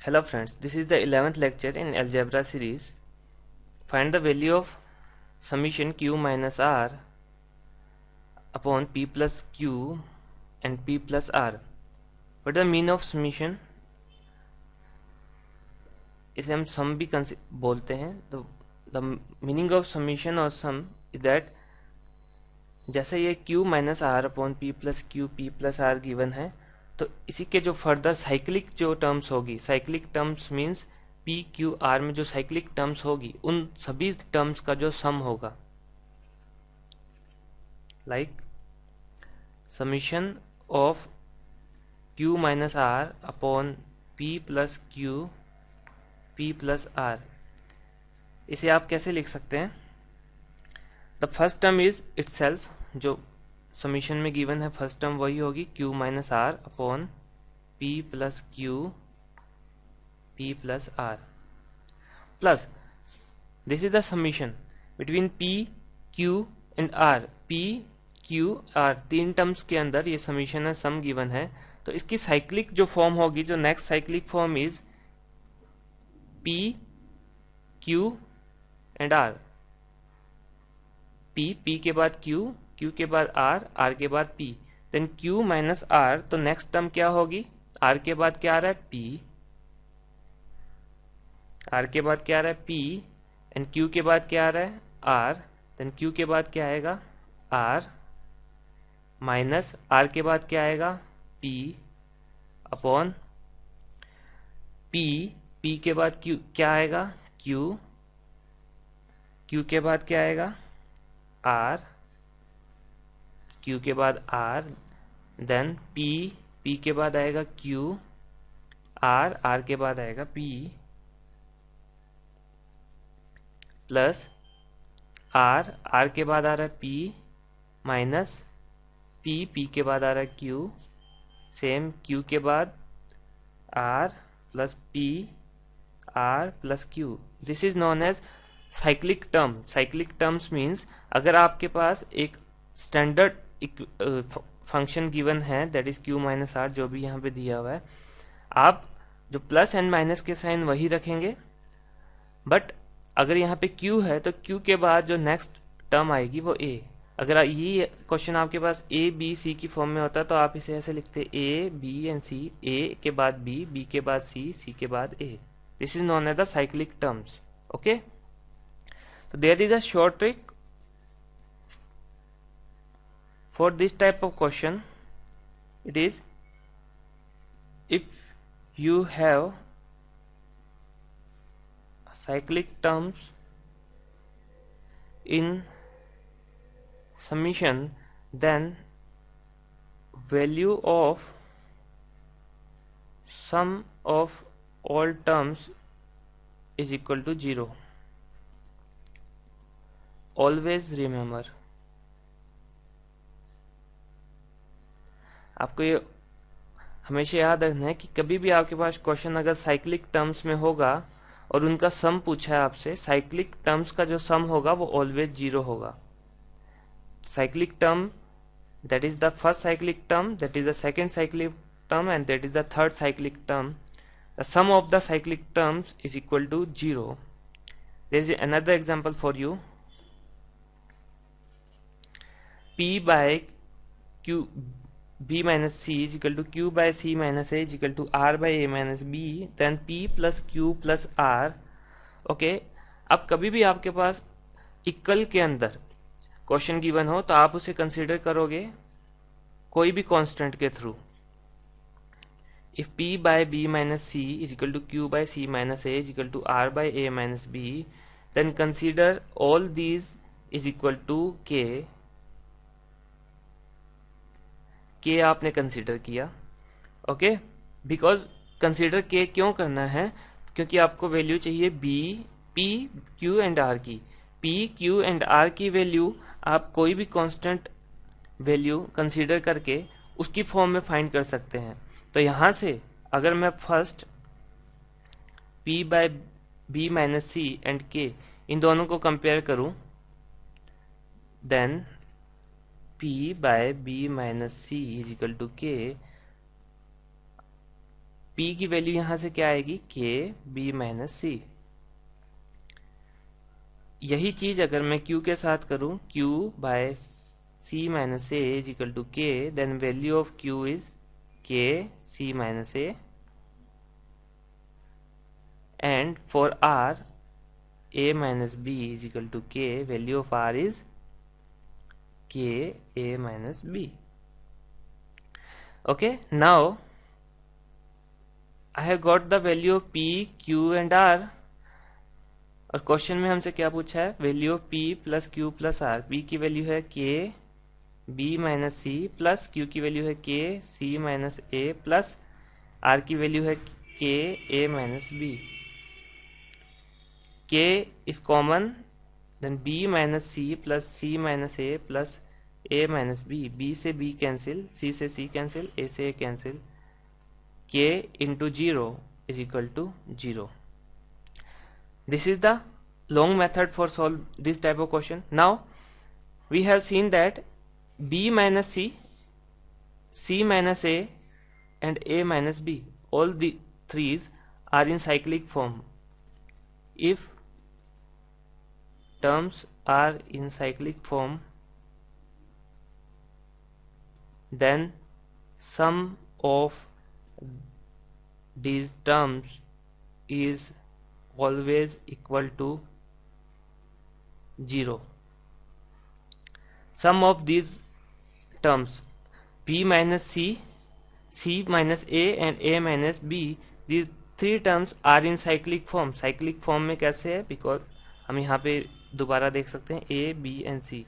Hello friends, this is the 11th lecture in algebra series. Find the value of summation q minus r upon p plus q and p plus r. What is the mean of summation? इसे हम सम भी बोलते हैं. तो the meaning of summation or sum is that जैसे ये q minus r upon p plus q p plus r given है, तो इसी के जो फर्दर साइक्लिक जो टर्म्स होगी, cyclic terms means P Q R में जो साइक्लिक टर्म्स होगी उन सभी टर्म्स का जो सम होगा, like summation of Q minus R upon P plus Q P plus R. इसे आप कैसे लिख सकते हैं? The first term is itself, जो समीशन में गिवन है फर्स्ट टर्म वही होगी q minus R upon p plus Q p plus R plus this is the summation between p q and r. p q r तीन terms के अंदर ये summation है, सम गिवन है. तो इसकी साइक्लिक जो फॉर्म होगी, जो next cyclic form is p q and r. p के बाद q के बाद r के बाद p. Then q minus r, तो नेक्स्ट टर्म क्या होगी? r के बाद क्या आ रहा है? p. r के बाद क्या आ रहा है? p. एंड q के बाद क्या आ रहा है? r. देन q के बाद क्या आएगा? r माइनस r के बाद क्या आएगा? p अपॉन p के बाद q क्या आएगा? q के बाद क्या आएगा? r. q के बाद r. देन p के बाद आएगा q. r के बाद आएगा p प्लस r के बाद आ रहा है p माइनस p के बाद आ रहा है q. सेम q के बाद r plus p r plus q. This is known as cyclic term. Cyclic terms means अगर आपके पास एक स्टैंडर्ड फंक्शन गिवन है, that is q minus R, जो भी यहाँ पे दिया हुआ है, आप जो प्लस एंड माइनस के साइन वही रखेंगे. बट अगर यहाँ पे q है तो q के बाद जो नेक्स्ट टर्म आएगी वो a. अगर ये क्वेश्चन आपके पास a b c की फॉर्म में होता है तो आप इसे ऐसे लिखते a b and c. a के बाद b के बाद c के बाद a. This is known as the cyclic terms. Okay, so there is a short trick for this type of question. It is, if you have cyclic terms in summation, then value of sum of all terms is equal to 0. Always remember. आपको ये हमेशा याद रखना है कि कभी भी आपके पास क्वेश्चन अगर साइक्लिक टर्म्स में होगा और उनका सम पूछा है आपसे, साइक्लिक टर्म्स का जो सम होगा वो ऑलवेज 0 होगा. Cyclic term, that is the first cyclic term, that is the second cyclic term, and that is the third cyclic term. The sum of the cyclic terms is equal to 0. There is another example for you. p by q b minus c is equal to q by c minus a is equal to r by a minus b, then p plus q plus r. Okay, अब कभी भी आपके पास equal के अंदर question given हो तो आप उसे कंसीडर करोगे कोई भी कांस्टेंट के through. If p by b minus c is equal to q by c minus a is equal to r by a minus b, then consider all these is equal to k. k आपने consider किया. Okay, because consider k क्यों करना है? क्योंकि आपको value चाहिए b p q and r की. p q and r की वैल्यू आप कोई भी कांस्टेंट वैल्यू कंसीडर करके उसकी फॉर्म में फाइंड कर सकते हैं. तो यहां से अगर मैं first p by b minus c and k इन दोनों को कंपेयर करूं, then p by b minus c is equal to k. P की वैल्यू यहां से क्या आएगी, के बी माइनस सी। यही चीज अगर मैं Q के साथ करूं, Q by C minus a is equal to k, then value of Q is k C minus a, and for R A minus B is equal to K, value of R is K A minus B. Okay, now I have got the value of P, Q and R. और question में हमसे क्या पूछा है, value of P plus Q plus R। P की value है K B minus C plus Q की value है K C minus A plus R की वैल्यू है K A minus B। K is common, then B minus C plus C minus A plus A minus B। B से B cancel, C से C cancel, A से A cancel, K into 0 is equal to 0। This is the long method for solve this type of question. Now we have seen that B minus C, C minus A and A minus B, all the threes are in cyclic form. If terms are in cyclic form, then sum of these terms is always equal to 0. Sum of these terms B minus C, C minus A and A minus B, these three terms are in cyclic form. cyclic form में कैसे है, because हम यहाँ पे दोबारा देख सकते हैं A B and C,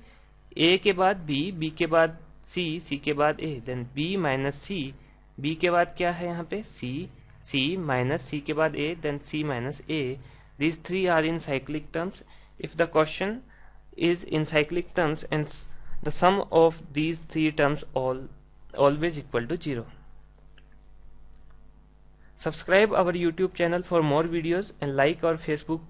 A के बाद B, B के बाद C, C के बाद A, then B minus C, B के बाद क्या है यहाँ पे C, C minus C के बाद A, then C minus A। These three are in cyclic terms. If the question is in cyclic terms and the sum of these three terms always equal to 0. Subscribe our YouTube channel for more videos and like our Facebook